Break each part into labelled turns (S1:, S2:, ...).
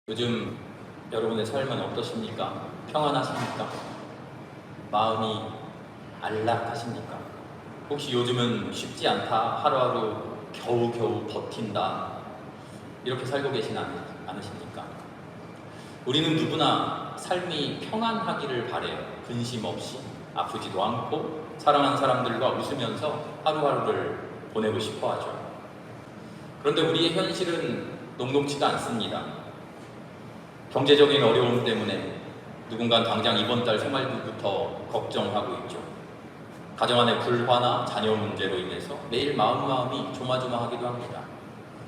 S1: 요즘 여러분의 삶은 어떠십니까? 평안하십니까? 마음이 안락하십니까? 혹시 요즘은 쉽지 않다, 하루하루 겨우겨우 버틴다, 이렇게 살고 계신 않으십니까? 우리는 누구나 삶이 평안하기를 바라요. 근심 없이, 아프지도 않고 사랑하는 사람들과 웃으면서 하루하루를 보내고 싶어 하죠. 그런데 우리의 현실은 녹록지가 않습니다. 경제적인 어려움 때문에 누군가는 당장 이번 달 생활비부터 걱정하고 있죠. 가정 안의 불화나 자녀 문제로 인해서 매일 마음이 조마조마하기도 합니다.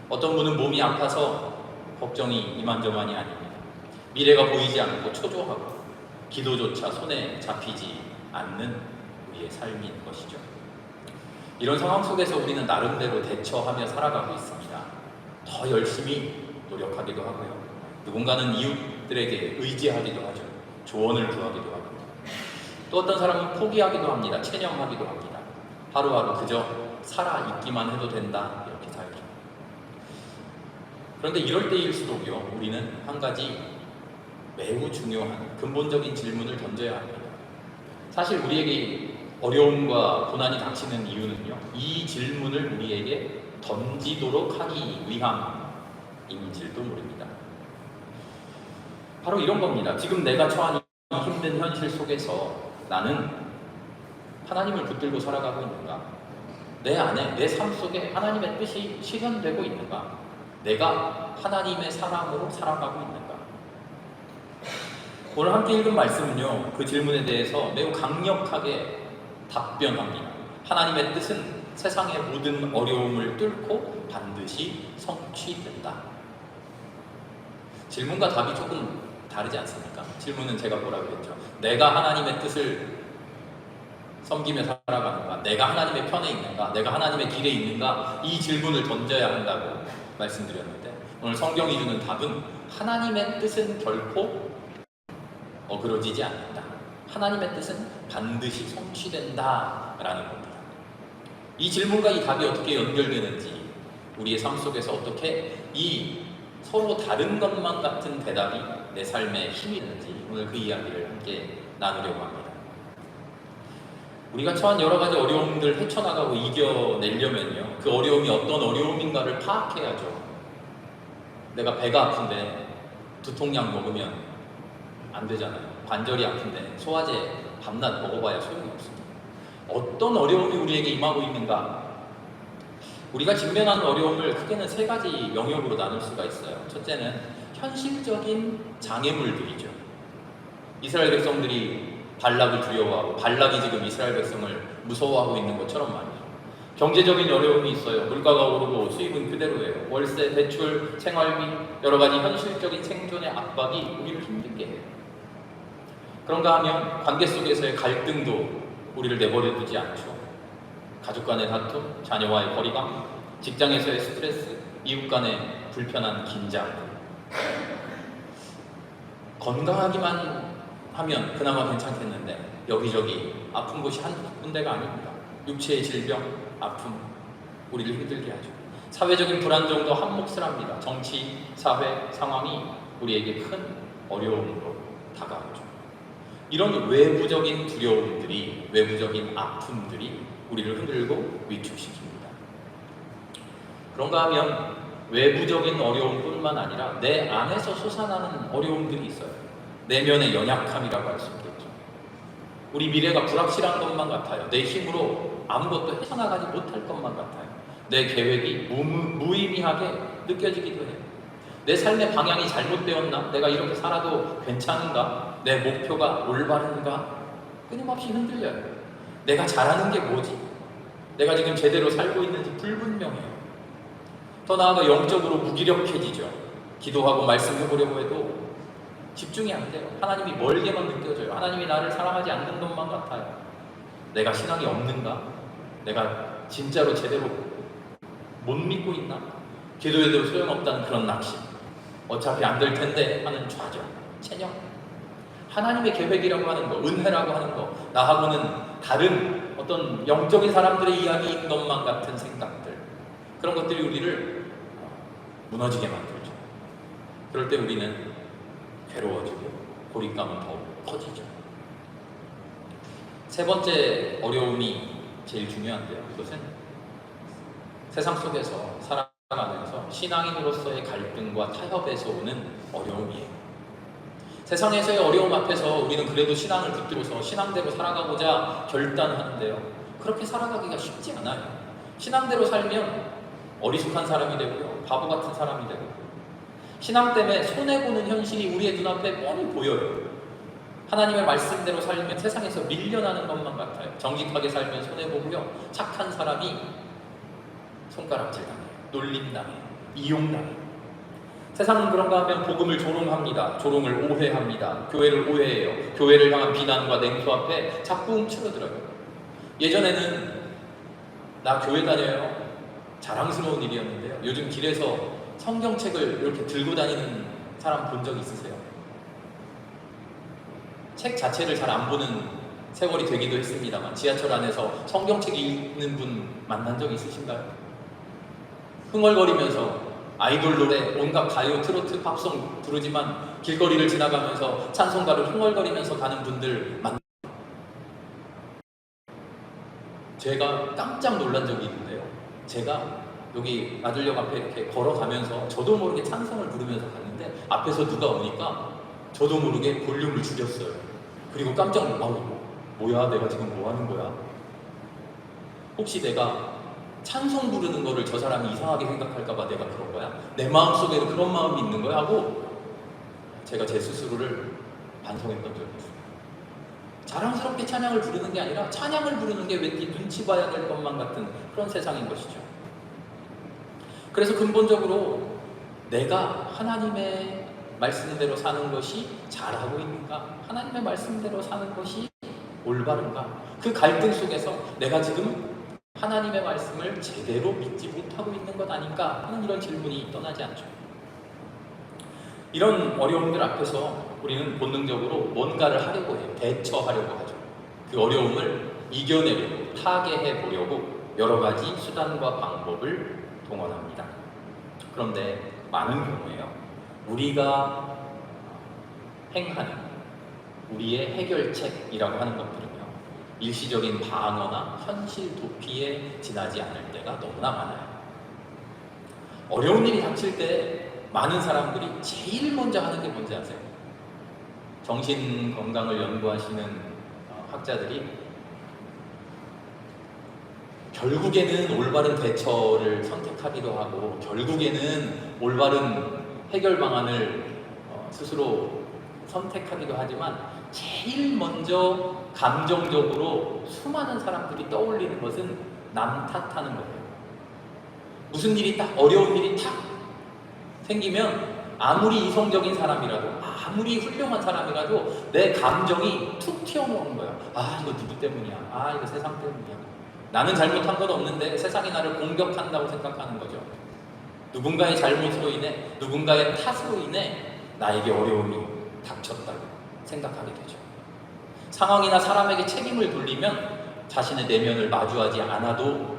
S1: 어떤 분은 몸이 아파서 걱정이 이만저만이 아닙니다. 미래가 보이지 않고 초조하고 기도조차 손에 잡히지 않는 우리의 삶인 것이죠. 이런 상황 속에서 우리는 나름대로 대처하며 살아가고 있습니다. 더 열심히 노력하기도 하고요. 누군가는 이웃들에게 의지하기도 하죠. 조언을 구하기도 하고, 또 어떤 사람은 포기하기도 합니다. 체념하기도 합니다. 하루하루 그저 살아있기만 해도 된다, 이렇게 살죠. 그런데 이럴 때일수록요, 우리는 한 가지 매우 중요한 근본적인 질문을 던져야 합니다. 사실 우리에게 어려움과 고난이 닥치는 이유는요, 이 질문을 우리에게 던지도록 하기 위함인지도 모릅니다. 바로 이런 겁니다. 지금 내가 처한 힘든 현실 속에서 나는 하나님을 붙들고 살아가고 있는가? 내 안에, 내 삶 속에 하나님의 뜻이 실현되고 있는가? 내가 하나님의 사람으로 살아가고 있는가? 오늘 함께 읽은 말씀은요, 그 질문에 대해서 매우 강력하게 답변합니다. 하나님의 뜻은 세상의 모든 어려움을 뚫고 반드시 성취된다. 질문과 답이 조금 다르지 않습니까? 질문은 제가 뭐라고 했죠? 내가 하나님의 뜻을 섬기며 살아가는가? 내가 하나님의 편에 있는가? 내가 하나님의 길에 있는가? 이 질문을 던져야 한다고 말씀드렸는데, 오늘 성경이 주는 답은 하나님의 뜻은 결코 어그러지지 않는다. 하나님의 뜻은 반드시 성취된다라는 겁니다. 이 질문과 이 답이 어떻게 연결되는지, 우리의 삶 속에서 어떻게 이 서로 다른 것만 같은 대답이 내 삶에 힘이 되는지, 오늘 그 이야기를 함께 나누려고 합니다. 우리가 처한 여러 가지 어려움들 헤쳐나가고 이겨내려면요, 그 어려움이 어떤 어려움인가를 파악해야죠. 내가 배가 아픈데 두통약 먹으면 안 되잖아요. 관절이 아픈데 소화제 밤낮 먹어봐야 소용이 없습니다. 어떤 어려움이 우리에게 임하고 있는가? 우리가 직면하는 어려움을 크게는 세 가지 영역으로 나눌 수가 있어요. 첫째는 현실적인 장애물들이죠. 이스라엘 백성들이 발락을 두려워하고 발락이 지금 이스라엘 백성을 무서워하고 있는 것처럼 말이죠. 경제적인 어려움이 있어요. 물가가 오르고 수입은 그대로예요. 월세, 대출, 생활비, 여러 가지 현실적인 생존의 압박이 우리를 힘들게 해요. 그런가 하면 관계 속에서의 갈등도 우리를 내버려 두지 않죠. 가족 간의 다툼, 자녀와의 거리감, 직장에서의 스트레스, 이웃 간의 불편한 긴장. 건강하기만 하면 그나마 괜찮겠는데 여기저기 아픈 곳이 한 군데가 아닙니다. 육체의 질병, 아픔, 우리를 힘들게 하죠. 사회적인 불안정도 한 몫을 합니다. 정치, 사회 상황이 우리에게 큰 어려움으로 다가오죠. 이런 외부적인 두려움들이, 외부적인 아픔들이 우리를 흔들고 위축시킵니다. 그런가 하면 외부적인 어려움뿐만 아니라 내 안에서 솟아나는 어려움들이 있어요. 내면의 연약함이라고 할 수 있겠죠. 우리 미래가 불확실한 것만 같아요. 내 힘으로 아무것도 해쳐나가지 못할 것만 같아요. 내 계획이 무의미하게 느껴지기도 해요. 내 삶의 방향이 잘못되었나? 내가 이렇게 살아도 괜찮은가? 내 목표가 올바른가? 끊임없이 흔들려요. 내가 잘하는 게 뭐지? 내가 지금 제대로 살고 있는지 불분명해요. 더 나아가 영적으로 무기력해지죠. 기도하고 말씀해보려고 해도 집중이 안 돼요. 하나님이 멀게만 느껴져요. 하나님이 나를 사랑하지 않는 것만 같아요. 내가 신앙이 없는가? 내가 진짜로 제대로 못 믿고 있나? 기도해도 소용없다는 그런 낙심. 어차피 안 될 텐데 하는 좌절, 체념. 하나님의 계획이라고 하는 거, 은혜라고 하는 거, 나하고는 다른 어떤 영적인 사람들의 이야기인 것만 같은 생각들, 그런 것들이 우리를 무너지게 만들죠. 그럴 때 우리는 괴로워지고 고립감은 더욱 커지죠. 세 번째 어려움이 제일 중요한데요. 그것은 세상 속에서 살아가면서 신앙인으로서의 갈등과 타협에서 오는 어려움이에요. 세상에서의 어려움 앞에서 우리는 그래도 신앙을 붙들어서 신앙대로 살아가고자 결단하는데요. 그렇게 살아가기가 쉽지 않아요. 신앙대로 살면 어리숙한 사람이 되고요. 바보 같은 사람이 되고, 신앙 때문에 손해보는 현실이 우리의 눈앞에 뻔히 보여요. 하나님의 말씀대로 살면 세상에서 밀려나는 것만 같아요. 정직하게 살면 손해보고요. 착한 사람이 손가락질 당해요. 놀림 당해요. 이용 당해요. 세상은 그런가 하면 복음을 조롱합니다. 조롱을 오해합니다. 교회를 오해해요. 교회를 향한 비난과 냉소 앞에 자꾸 움츠러들어요. 예전에는 나 교회 다녀요. 자랑스러운 일이었는데요. 요즘 길에서 성경책을 이렇게 들고 다니는 사람 본 적 있으세요? 책 자체를 잘 안 보는 세월이 되기도 했습니다만 지하철 안에서 성경책 읽는 분 만난 적 있으신가요? 흥얼거리면서 아이돌 노래, 온갖 가요, 트로트, 팝송 부르지만 길거리를 지나가면서 찬송가를 흥얼거리면서 가는 분들 제가 깜짝 놀란 적이 있는데요. 제가 여기 아들역 앞에 이렇게 걸어가면서 저도 모르게 찬송을 부르면서 갔는데 앞에서 누가 오니까 저도 모르게 볼륨을 줄였어요. 그리고 깜짝 놀라고, 뭐야, 내가 지금 뭐 하는 거야? 혹시 내가 찬송 부르는 거를 저 사람이 이상하게 생각할까봐 내가 그런 거야? 내 마음속에도 그런 마음이 있는 거야? 하고 제가 제 스스로를 반성했던 적이 있어요. 자랑스럽게 찬양을 부르는 게 아니라 찬양을 부르는 게 왠지 눈치 봐야 될 것만 같은 그런 세상인 것이죠. 그래서 근본적으로 내가 하나님의 말씀대로 사는 것이 잘하고 있는가? 하나님의 말씀대로 사는 것이 올바른가? 그 갈등 속에서 내가 지금 하나님의 말씀을 제대로 믿지 못하고 있는 것 아닌가 하는 이런 질문이 떠나지 않죠. 이런 어려움들 앞에서 우리는 본능적으로 뭔가를 하려고 해요. 대처하려고 하죠. 그 어려움을 이겨내려고, 타개해 보려고 여러 가지 수단과 방법을 동원합니다. 그런데 많은 경우에요, 우리가 행하는 우리의 해결책이라고 하는 것들은요, 일시적인 방어나 현실 도피에 지나지 않을 때가 너무나 많아요. 어려운 일이 닥칠 때 많은 사람들이 제일 먼저 하는 게 뭔지 아세요? 정신건강을 연구하시는 학자들이 결국에는 올바른 대처를 선택하기도 하고 결국에는 올바른 해결 방안을 스스로 선택하기도 하지만 제일 먼저 감정적으로 수많은 사람들이 떠올리는 것은 남 탓하는 거예요. 무슨 일이 딱, 어려운 일이 탁 생기면 아무리 이성적인 사람이라도, 아무리 훌륭한 사람이라도 내 감정이 툭 튀어나오는 거야. 아, 이거 누구 때문이야? 아, 이거 세상 때문이야. 나는 잘못한 건 없는데 세상이 나를 공격한다고 생각하는 거죠. 누군가의 잘못으로 인해, 누군가의 탓으로 인해 나에게 어려움이 닥쳤다고 생각하게 되죠. 상황이나 사람에게 책임을 돌리면 자신의 내면을 마주하지 않아도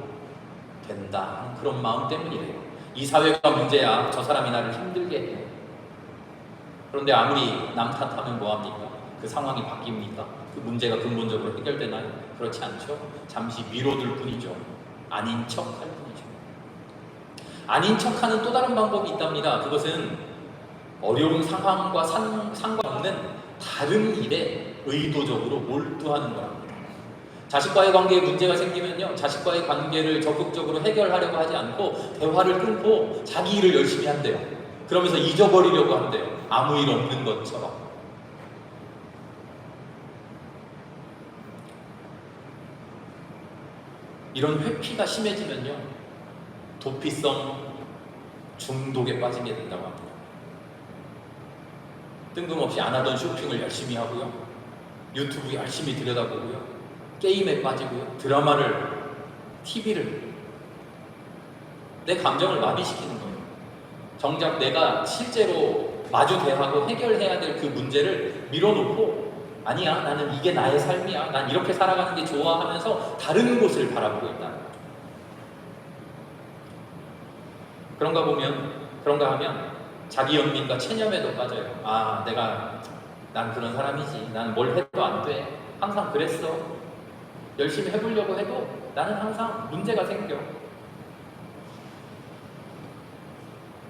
S1: 된다, 그런 마음 때문이래요. 이 사회가 문제야, 저 사람이 나를 힘들게 해. 그런데 아무리 남 탓하면 뭐합니까? 그 상황이 바뀝니까? 그 문제가 근본적으로 해결되나요? 그렇지 않죠. 잠시 미뤄둘 뿐이죠. 아닌 척할 뿐이죠. 아닌 척하는 또 다른 방법이 있답니다. 그것은 어려운 상황과 상관없는 다른 일에 의도적으로 몰두하는 거랍니다. 자식과의 관계에 문제가 생기면요, 자식과의 관계를 적극적으로 해결하려고 하지 않고 대화를 끊고 자기 일을 열심히 한대요. 그러면서 잊어버리려고 한대요. 아무 일 없는 것처럼. 이런 회피가 심해지면요, 도피성 중독에 빠지게 된다고 합니다. 뜬금없이 안 하던 쇼핑을 열심히 하고요, 유튜브 열심히 들여다보고요, 게임에 빠지고요, 드라마를, TV를, 내 감정을 마비시키는 거예요. 정작 내가 실제로 마주 대하고 해결해야 될 그 문제를 밀어놓고, 아니야, 나는 이게 나의 삶이야, 난 이렇게 살아가는 게 좋아 하면서 다른 곳을 바라보고 있다는 거죠. 그런가 하면 자기 연민과 체념에도 빠져요. 아, 난 그런 사람이지. 난 뭘 해도 안 돼. 항상 그랬어. 열심히 해보려고 해도 나는 항상 문제가 생겨.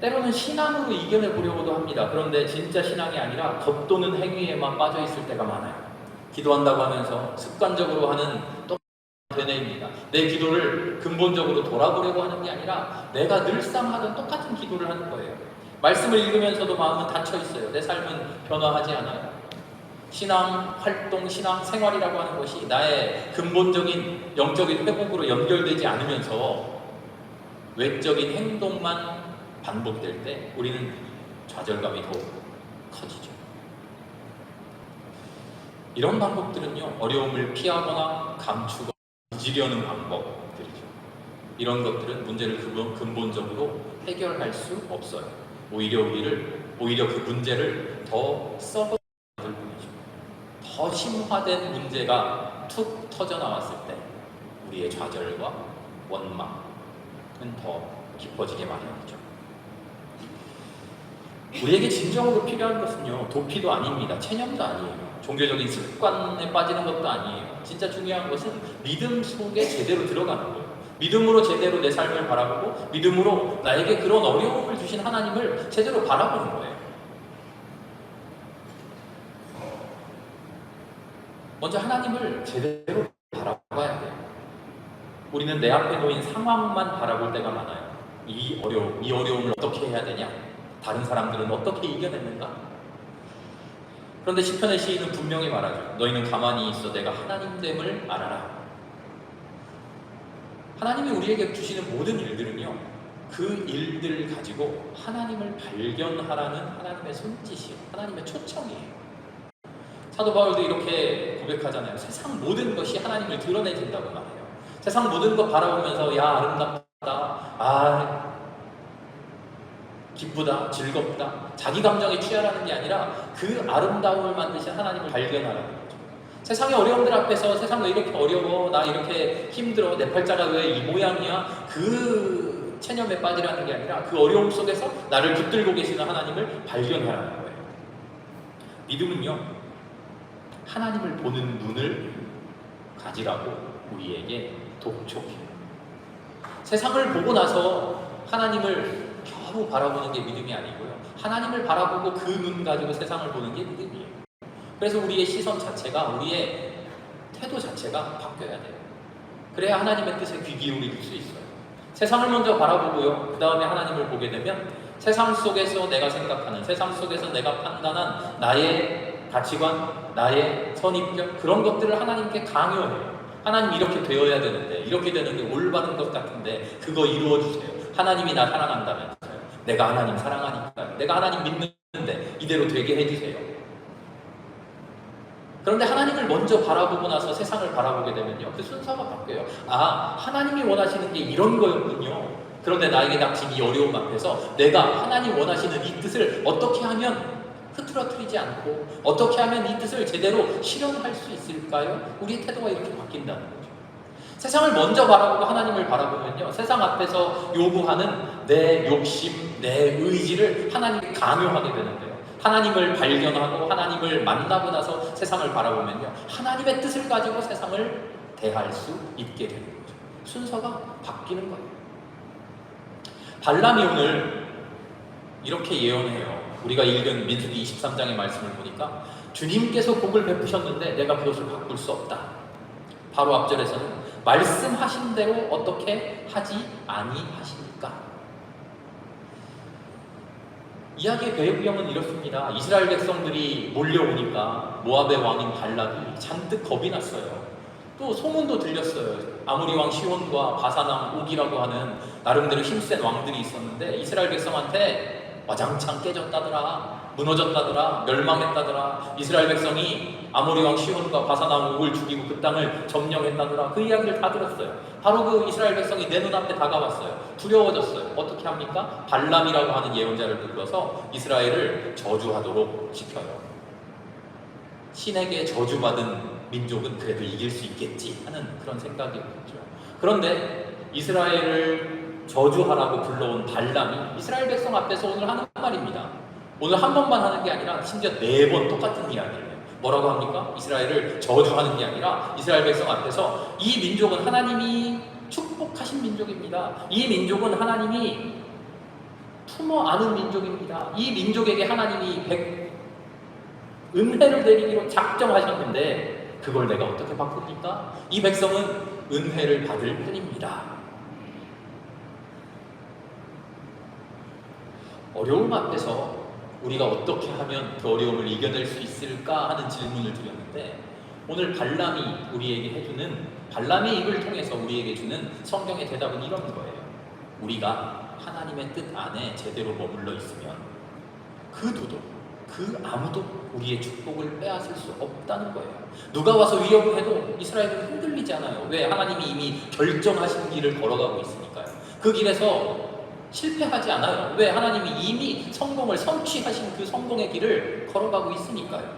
S1: 때로는 신앙으로 이겨내 보려고도 합니다. 그런데 진짜 신앙이 아니라 겉도는 행위에만 빠져 있을 때가 많아요. 기도한다고 하면서 습관적으로 하는 똑같은 되뇌입니다. 내 기도를 근본적으로 돌아보려고 하는 게 아니라 내가 늘상 하던 똑같은 기도를 하는 거예요. 말씀을 읽으면서도 마음은 닫혀 있어요. 내 삶은 변화하지 않아요. 신앙 활동, 신앙 생활이라고 하는 것이 나의 근본적인 영적인 회복으로 연결되지 않으면서 외적인 행동만 반복될 때 우리는 좌절감이 더욱 커지죠. 이런 방법들은요, 어려움을 피하거나 감추거나 잊으려는 방법들이죠. 이런 것들은 문제를 근본적으로 해결할 수 없어요. 오히려 그 문제를 더 썩어 만들 뿐이죠. 더 심화된 문제가 툭 터져 나왔을 때 우리의 좌절과 원망은 더 깊어지게 마련이죠. 우리에게 진정으로 필요한 것은요, 도피도 아닙니다. 체념도 아니에요. 종교적인 습관에 빠지는 것도 아니에요. 진짜 중요한 것은 믿음 속에 제대로 들어가는 거예요. 믿음으로 제대로 내 삶을 바라보고 믿음으로 나에게 그런 어려움을 주신 하나님을 제대로 바라보는 거예요. 먼저 하나님을 제대로 바라봐야 돼요. 우리는 내 앞에 놓인 상황만 바라볼 때가 많아요. 이 어려움을 어떻게 해야 되냐? 다른 사람들은 어떻게 이겨냈는가? 그런데 시편의 시인은 분명히 말하죠. 너희는 가만히 있어 내가 하나님됨을 알아라. 하나님이 우리에게 주시는 모든 일들은요, 그 일들을 가지고 하나님을 발견하라는 하나님의 손짓이에요. 하나님의 초청이에요. 사도 바울도 이렇게 고백하잖아요. 세상 모든 것이 하나님을 드러내준다고 말해요. 세상 모든 것 바라보면서 야, 아름답다, 기쁘다, 즐겁다, 자기 감정에 취하라는 게 아니라 그 아름다움을 만드신 하나님을 발견하라는 거죠. 세상의 어려움들 앞에서 세상 왜 이렇게 어려워, 나 이렇게 힘들어, 내 팔자가 왜 이 모양이야, 그 체념에 빠지라는 게 아니라 그 어려움 속에서 나를 붙들고 계시는 하나님을 발견하라는 거예요. 믿음은요, 하나님을 보는 눈을 가지라고 우리에게 독촉해요. 세상을 보고 나서 하나님을 겨우 바라보는 게 믿음이 아니고요, 하나님을 바라보고 그 눈 가지고 세상을 보는 게 믿음이에요. 그래서 우리의 시선 자체가, 우리의 태도 자체가 바뀌어야 돼요. 그래야 하나님의 뜻에 귀 기울일 수 있어요. 세상을 먼저 바라보고요, 그 다음에 하나님을 보게 되면 세상 속에서 내가 생각하는, 세상 속에서 내가 판단한 나의 가치관, 나의 선입견, 그런 것들을 하나님께 강요해요. 하나님 이렇게 되어야 되는데, 이렇게 되는 게 올바른 것 같은데 그거 이루어주세요. 하나님이 나 사랑한다면서요. 내가 하나님 사랑하니까, 내가 하나님 믿는데 이대로 되게 해주세요. 그런데 하나님을 먼저 바라보고 나서 세상을 바라보게 되면요, 그 순서가 바뀌어요. 아, 하나님이 원하시는 게 이런 거였군요. 그런데 나에게 닥친 이 어려움 앞에서 내가 하나님 원하시는 이 뜻을 어떻게 하면 흐트러뜨리지 않고 어떻게 하면 이 뜻을 제대로 실현할 수 있을까요? 우리의 태도가 이렇게 바뀐다는 거죠. 세상을 먼저 바라보고 하나님을 바라보면요, 세상 앞에서 요구하는 내 욕심, 내 의지를 하나님께 강요하게 되는데요, 하나님을 발견하고 하나님을 만나고 나서 세상을 바라보면요, 하나님의 뜻을 가지고 세상을 대할 수 있게 되는 거죠. 순서가 바뀌는 거예요. 발람이 오늘 이렇게 예언해요. 우리가 읽은 민수기 23장의 말씀을 보니까 주님께서 복을 베푸셨는데 내가 그것을 바꿀 수 없다. 바로 앞절에서는 말씀하신 대로 어떻게 하지 아니하십니까? 이야기의 배경은 이렇습니다. 이스라엘 백성들이 몰려오니까 모압의 왕인 발락이 잔뜩 겁이 났어요. 또 소문도 들렸어요. 아모리 왕 시혼과 바사남 옥이라고 하는 나름대로 힘센 왕들이 있었는데 이스라엘 백성한테 와장창 깨졌다더라, 무너졌다더라, 멸망했다더라, 이스라엘 백성이 아모리 왕 시혼과 바사남 옥을 죽이고 그 땅을 점령했다더라, 그 이야기를 다 들었어요. 바로 그 이스라엘 백성이 내 눈앞에 다가왔어요. 두려워졌어요. 어떻게 합니까? 발람이라고 하는 예언자를 불러서 이스라엘을 저주하도록 시켜요. 신에게 저주받은 민족은 그래도 이길 수 있겠지 하는 그런 생각이었죠. 그런데 이스라엘을 저주하라고 불러온 발람이 이스라엘 백성 앞에서 오늘 하는 말입니다. 오늘 한 번만 하는 게 아니라 심지어 4번 똑같은 이야기를 해요. 뭐라고 합니까? 이스라엘을 저주하는 게 아니라 이스라엘 백성 앞에서 이 민족은 하나님이 축복하신 민족입니다. 이 민족은 하나님이 품어 안은 민족입니다. 이 민족에게 하나님이 은혜를 내리기로 작정하셨는데 그걸 내가 어떻게 바꿉니까? 이 백성은 은혜를 받을 뿐입니다. 어려움 앞에서 우리가 어떻게 하면 그 어려움을 이겨낼 수 있을까 하는 질문을 드렸는데 오늘 발람이 우리에게 해주는 발람의 입을 통해서 우리에게 주는 성경의 대답은 이런 거예요. 우리가 하나님의 뜻 안에 제대로 머물러 있으면 그 누구도 그 아무도 우리의 축복을 빼앗을 수 없다는 거예요. 누가 와서 위협을 해도 이스라엘은 흔들리지 않아요. 왜? 하나님이 이미 결정하신 길을 걸어가고 있으니까요. 그 길에서 실패하지 않아요. 왜? 하나님이 이미 성공을 성취하신 그 성공의 길을 걸어가고 있으니까요.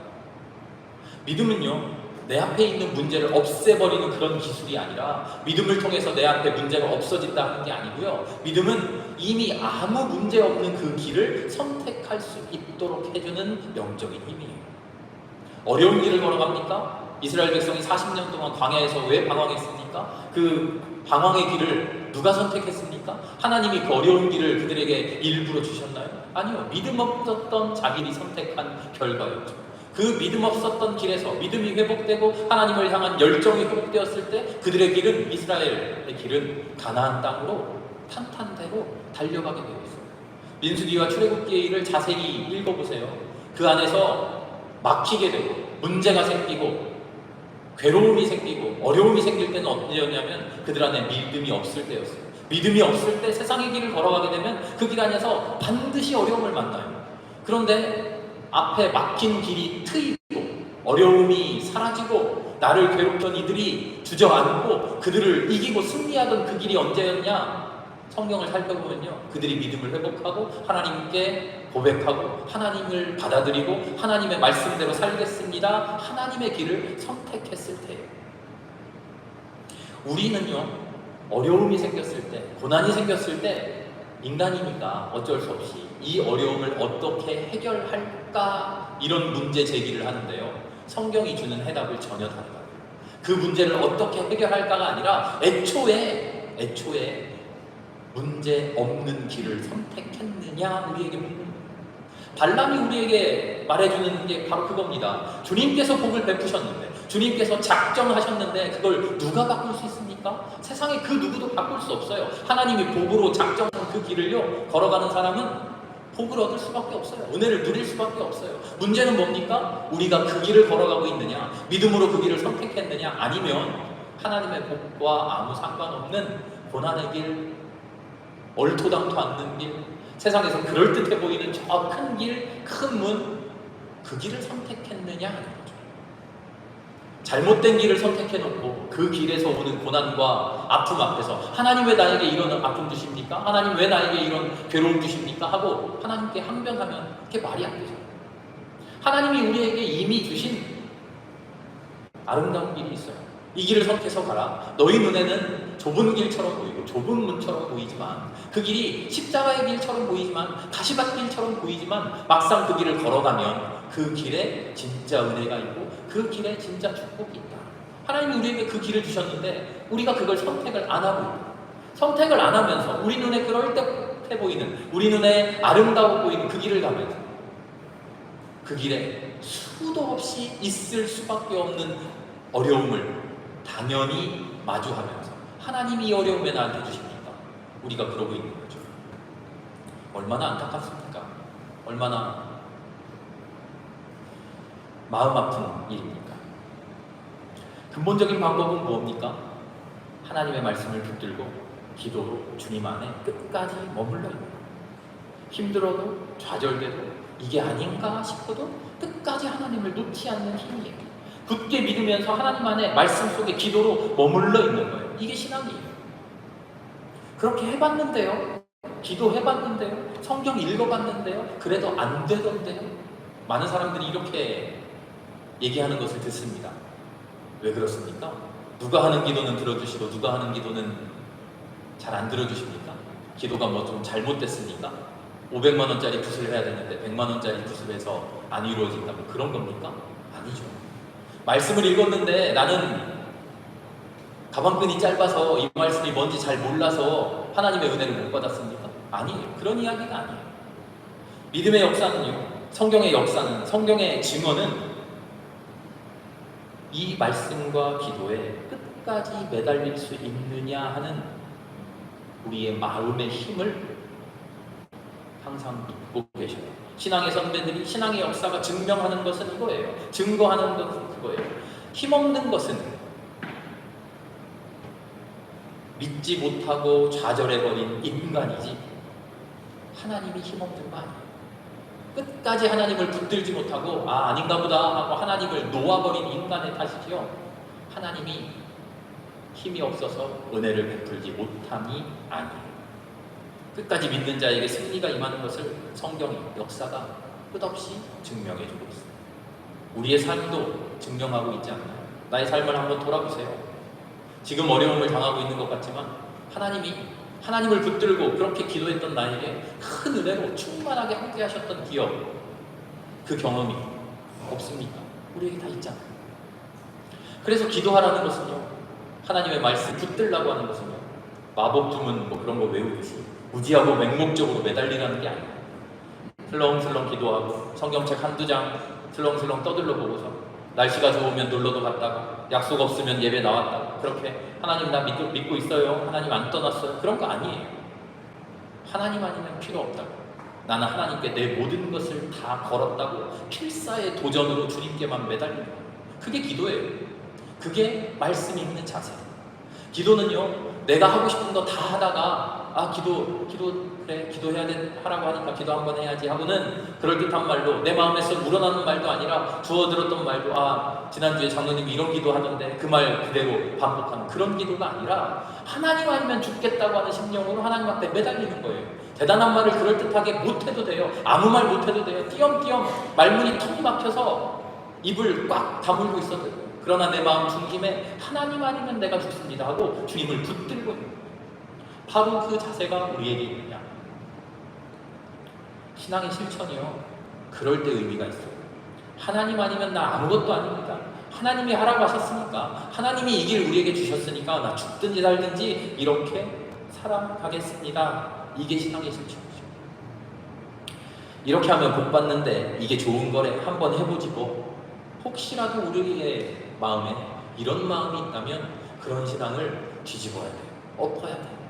S1: 믿음은요, 내 앞에 있는 문제를 없애버리는 그런 기술이 아니라 믿음을 통해서 내 앞에 문제가 없어진다 하는 게 아니고요. 믿음은 이미 아무 문제 없는 그 길을 선택할 수 있도록 해주는 영적인 힘이에요. 어려운 길을 걸어갑니까? 이스라엘 백성이 40년 동안 광야에서 왜 방황했습니까? 그 방황의 길을 누가 선택했습니까? 하나님이 그 어려운 길을 그들에게 일부러 주셨나요? 아니요. 믿음 없었던 자기들이 선택한 결과였죠. 그 믿음 없었던 길에서 믿음이 회복되고 하나님을 향한 열정이 회복되었을 때 그들의 길은, 이스라엘의 길은 가나안 땅으로 탄탄대로 달려가게 되어 있어요. 민수기와 출애굽기의 일을 자세히 읽어보세요. 그 안에서 막히게 되고 문제가 생기고 괴로움이 생기고 어려움이 생길 때는 언제였냐면 그들 안에 믿음이 없을 때였어요. 믿음이 없을 때 세상의 길을 걸어가게 되면 그 길 안에서 반드시 어려움을 만나요. 그런데 앞에 막힌 길이 트이고 어려움이 사라지고 나를 괴롭던 이들이 주저앉고 그들을 이기고 승리하던 그 길이 언제였냐? 성경을 살펴보면요, 그들이 믿음을 회복하고 하나님께 고백하고 하나님을 받아들이고 하나님의 말씀대로 살겠습니다, 하나님의 길을 선택했을 때예요. 우리는요, 어려움이 생겼을 때, 고난이 생겼을 때 인간이니까 어쩔 수 없이 이 어려움을 어떻게 해결할까, 이런 문제 제기를 하는데요, 성경이 주는 해답을 전혀 다르다. 그 문제를 어떻게 해결할까가 아니라 애초에 문제 없는 길을 선택했느냐, 우리에게 묻는 거예요. 발람이 우리에게 말해주는 게 바로 그겁니다. 주님께서 복을 베푸셨는데, 주님께서 작정하셨는데 그걸 누가 바꿀 수 있습니까? 세상에 그 누구도 바꿀 수 없어요. 하나님이 복으로 작정한 그 길을요, 걸어가는 사람은 복을 얻을 수밖에 없어요. 은혜를 누릴 수밖에 없어요. 문제는 뭡니까? 우리가 그 길을 걸어가고 있느냐, 믿음으로 그 길을 선택했느냐, 아니면 하나님의 복과 아무 상관없는 고난의 길, 얼토당토 않는 길, 세상에서 그럴듯해 보이는 저 큰 길, 큰 문, 그 길을 선택했느냐 하는 거죠. 잘못된 길을 선택해놓고 그 길에서 오는 고난과 아픔 앞에서 하나님 왜 나에게 이런 아픔 주십니까? 하나님 왜 나에게 이런 괴로움 주십니까? 하고 하나님께 항변하면 그게 말이 안 되죠. 하나님이 우리에게 이미 주신 아름다운 길이 있어요. 이 길을 선택해서 가라. 너희 눈에는 좁은 길처럼 보이고 좁은 문처럼 보이지만, 그 길이 십자가의 길처럼 보이지만, 가시밭 길처럼 보이지만, 막상 그 길을 걸어가면 그 길에 진짜 은혜가 있고 그 길에 진짜 축복이 있다. 하나님이 우리에게 그 길을 주셨는데 우리가 그걸 선택을 안 하고 있다. 선택을 안 하면서 우리 눈에 그럴듯해 보이는, 우리 눈에 아름다워 보이는 그 길을 가면서 그 길에 수도 없이 있을 수밖에 없는 어려움을 당연히 마주하면서 하나님이 이 어려움에 나한테 주십니까? 우리가 그러고 있는 거죠. 얼마나 안타깝습니까? 얼마나 마음 아픈 일입니까? 근본적인 방법은 뭡니까? 하나님의 말씀을 붙들고 기도로 주님 안에 끝까지 머물러 있는 거예요. 힘들어도 좌절돼도 이게 아닌가 싶어도 끝까지 하나님을 놓지 않는 힘이에요. 굳게 믿으면서 하나님 안에 말씀 속에 기도로 머물러 있는 거예요. 이게 신앙이에요. 그렇게 해봤는데요, 기도해봤는데요, 성경 읽어봤는데요, 그래도 안 되던데요. 많은 사람들이 이렇게 얘기하는 것을 듣습니다. 왜 그렇습니까? 누가 하는 기도는 들어주시고 누가 하는 기도는 잘 안 들어주십니까? 기도가 뭐 좀 잘못됐습니까? 500만 원짜리 굿을 해야 되는데 100만 원짜리 굿을 해서 안 이루어진다, 뭐 그런 겁니까? 아니죠. 말씀을 읽었는데 나는 가방끈이 짧아서 이 말씀이 뭔지 잘 몰라서 하나님의 은혜를 못 받았습니까? 아니에요. 그런 이야기가 아니에요. 믿음의 역사는요, 성경의 역사는, 성경의 증언은 이 말씀과 기도에 끝까지 매달릴 수 있느냐 하는 우리의 마음의 힘을 항상 믿고 계셔요. 신앙의 선배들이 신앙의 역사가 증명하는 것은 이거예요. 증거하는 것은 그거예요. 힘없는 것은 믿지 못하고 좌절해버린 인간이지 하나님이 힘없는 거 아니에요. 끝까지 하나님을 붙들지 못하고 아닌가 보다 하고 하나님을 놓아버린 인간의 탓이지요, 하나님이 힘이 없어서 은혜를 베풀지 못함이 아니에요. 끝까지 믿는 자에게 승리가 임하는 것을 성경의 역사가 끝없이 증명해주고 있습니다. 우리의 삶도 증명하고 있지 않나요? 나의 삶을 한번 돌아보세요. 지금 어려움을 당하고 있는 것 같지만 하나님이 하나님을 붙들고 그렇게 기도했던 나에게 큰 은혜로 충만하게 함께 하셨던 기억, 그 경험이 없습니까? 우리에게 다 있잖아요. 그래서 기도하라는 것은요, 하나님의 말씀 붙들라고 하는 것은요, 마법 주문 뭐 그런 거 외우듯이 무지하고 맹목적으로 매달리라는 게 아니에요. 슬렁슬렁 기도하고 성경책 한두 장 슬렁슬렁 떠들러 보고서 날씨가 좋으면 놀러도 갔다가 약속 없으면 예배 나왔다가 그렇게 하나님 나 믿고 있어요, 하나님 안 떠났어요, 그런 거 아니에요. 하나님 아니면 필요 없다고, 나는 하나님께 내 모든 것을 다 걸었다고 필사의 도전으로 주님께만 매달리는 거예요. 그게 기도예요. 그게 말씀 읽는 자세. 기도는요, 내가 하고 싶은 거 다 하다가 그래 기도해야 하라고 하니까 기도 한번 해야지 하고는 그럴듯한 말로 내 마음에서 우러나는 말도 아니라 주워 들었던 말도 지난주에 장로님이 이런 기도 하던데 그 말 그대로 반복하는 그런 기도가 아니라 하나님 아니면 죽겠다고 하는 심령으로 하나님 앞에 매달리는 거예요. 대단한 말을 그럴듯하게 못해도 돼요. 아무 말 못해도 돼요. 띄엄띄엄 말문이 턱이 막혀서 입을 꽉 다물고 있어도 돼요. 그러나 내 마음 중심에 하나님 아니면 내가 죽습니다 하고 주님을 붙들고 있는 거예요. 바로 그 자세가 우리에게 있느냐. 신앙의 실천이요, 그럴 때 의미가 있어요. 하나님 아니면 나 아무것도 아닙니다. 하나님이 하라고 하셨으니까, 하나님이 이 길 우리에게 주셨으니까 나 죽든지 살든지 이렇게 살아가겠습니다. 이게 신앙의 실천이죠. 이렇게 하면 복 받는데 이게 좋은 거래, 한번 해보지 뭐. 혹시라도 우리의 마음에 이런 마음이 있다면 그런 신앙을 뒤집어야 돼요. 엎어야 돼요.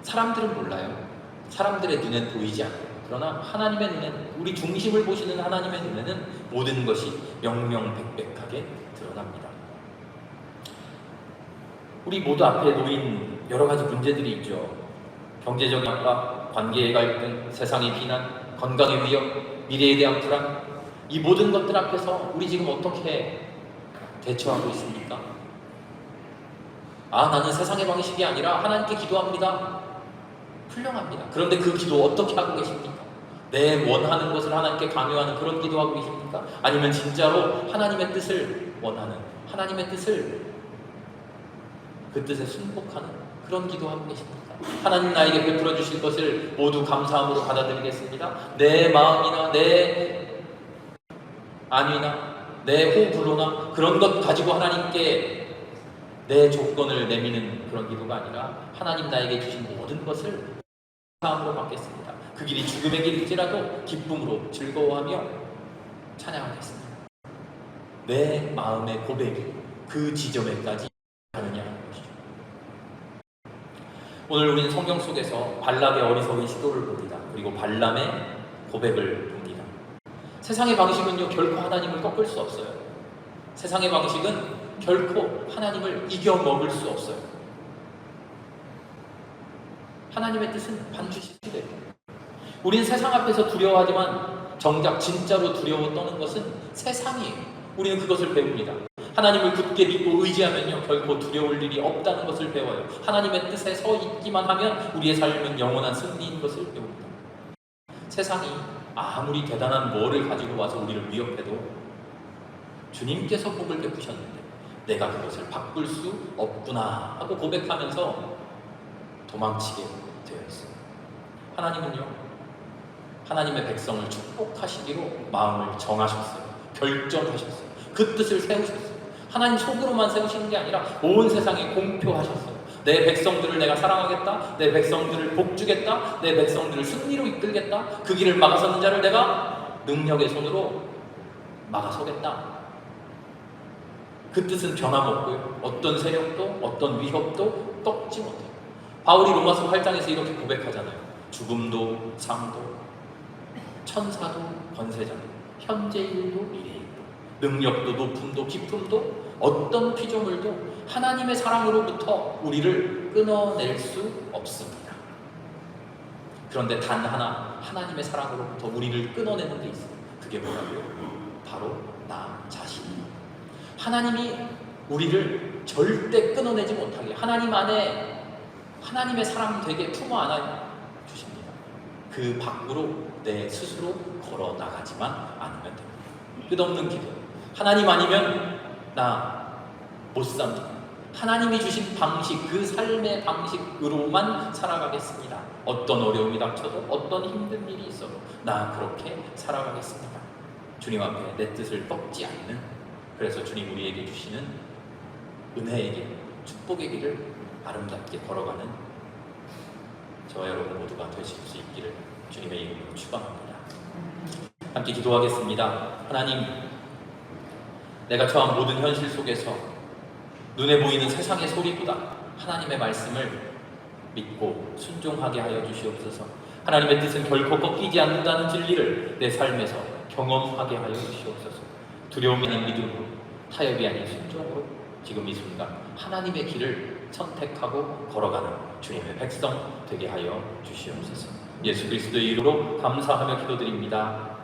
S1: 사람들은 몰라요. 사람들의 눈엔 보이지 않아요. 그러나 하나님의 눈엔, 우리 중심을 보시는 하나님의 눈에는 모든 것이 명명백백하게 드러납니다. 우리 모두 앞에 놓인 여러 가지 문제들이 있죠. 경제적인 압박, 관계의 갈등, 세상의 비난, 건강의 위협, 미래에 대한 불안, 이 모든 것들 앞에서 우리 지금 어떻게 대처하고 있습니까? 나는 세상의 방식이 아니라 하나님께 기도합니다. 훌륭합니다. 그런데 그 기도 어떻게 하고 계십니까? 내 원하는 것을 하나님께 강요하는 그런 기도하고 계십니까? 아니면 진짜로 하나님의 뜻을 원하는, 하나님의 뜻을, 그 뜻에 순복하는 그런 기도하고 계십니까? 하나님 나에게 베풀어 주실 것을 모두 감사함으로 받아들이겠습니다. 내 마음이나 내 안위나 내 호불호나 그런 것 가지고 하나님께 내 조건을 내미는 그런 기도가 아니라 하나님 나에게 주신 모든 것을 감사함으로 받겠습니다. 그 길이 죽음의 길일지라도 기쁨으로 즐거워하며 찬양하겠습니다. 내 마음의 고백이 그 지점에까지 가느냐 하는 것이죠. 오늘 우리는 성경 속에서 발락의 어리석은 시도를 봅니다. 그리고 발람의 고백을 봅니다. 세상의 방식은요, 결코 하나님을 꺾을 수 없어요. 세상의 방식은 결코 하나님을 이겨먹을 수 없어요. 하나님의 뜻은 반드시 돼요. 우리는 세상 앞에서 두려워하지만 정작 진짜로 두려워 떠는 것은 세상이에요. 우리는 그것을 배웁니다. 하나님을 굳게 믿고 의지하면요, 결코 두려울 일이 없다는 것을 배워요. 하나님의 뜻에 서 있기만 하면 우리의 삶은 영원한 승리인 것을 배웁니다. 세상이 아무리 대단한 뭐를 가지고 와서 우리를 위협해도 주님께서 복을 베푸셨는데 내가 그것을 바꿀 수 없구나 하고 고백하면서 도망치게 되어 있어요. 하나님은요, 하나님의 백성을 축복하시기로 마음을 정하셨어요. 결정하셨어요. 그 뜻을 세우셨어요. 하나님 속으로만 세우시는 게 아니라 온 세상에 공표하셨어요. 내 백성들을 내가 사랑하겠다. 내 백성들을 복주겠다. 내 백성들을 승리로 이끌겠다. 그 길을 막아서는 자를 내가 능력의 손으로 막아서겠다. 그 뜻은 변함없고요. 어떤 세력도 어떤 위협도 꺾지 못해요. 바울이 로마서 8장에서 이렇게 고백하잖아요. 죽음도 삶도 천사도 권세자도 현재일도 미래일도 능력도 높음도 깊음도 어떤 피조물도 하나님의 사랑으로부터 우리를 끊어낼 수 없습니다. 그런데 단 하나 하나님의 사랑으로부터 우리를 끊어내는 데 있어요. 그게 뭐라고요? 바로 나 자신이에요. 하나님이 우리를 절대 끊어내지 못하게 하나님 안에 하나님의 사랑 되게 품어 안아 주십니다. 그 밖으로 내 스스로 걸어 나가지만 않으면 됩니다. 끝없는 기도. 하나님 아니면 나 못 삽니다. 하나님이 주신 방식, 그 삶의 방식으로만 살아가겠습니다. 어떤 어려움이 닥쳐도 어떤 힘든 일이 있어도 나 그렇게 살아가겠습니다. 주님 앞에 내 뜻을 꺾지 않는, 그래서 주님 우리에게 주시는 은혜의 길, 축복의 길을 아름답게 걸어가는 저와 여러분 모두가 되실 수 있기를 주님의 이름으로 축원합니다. 함께 기도하겠습니다. 하나님, 내가 처한 모든 현실 속에서 눈에 보이는 세상의 소리보다 하나님의 말씀을 믿고 순종하게 하여 주시옵소서. 하나님의 뜻은 결코 꺾이지 않는다는 진리를 내 삶에서 경험하게 하여 주시옵소서. 두려움이 아닌 믿음으로, 타협이 아닌 순종으로 지금 이 순간 하나님의 길을 선택하고 걸어가는 주님의 백성 되게 하여 주시옵소서. 예수 그리스도의 이름으로 감사하며 기도드립니다.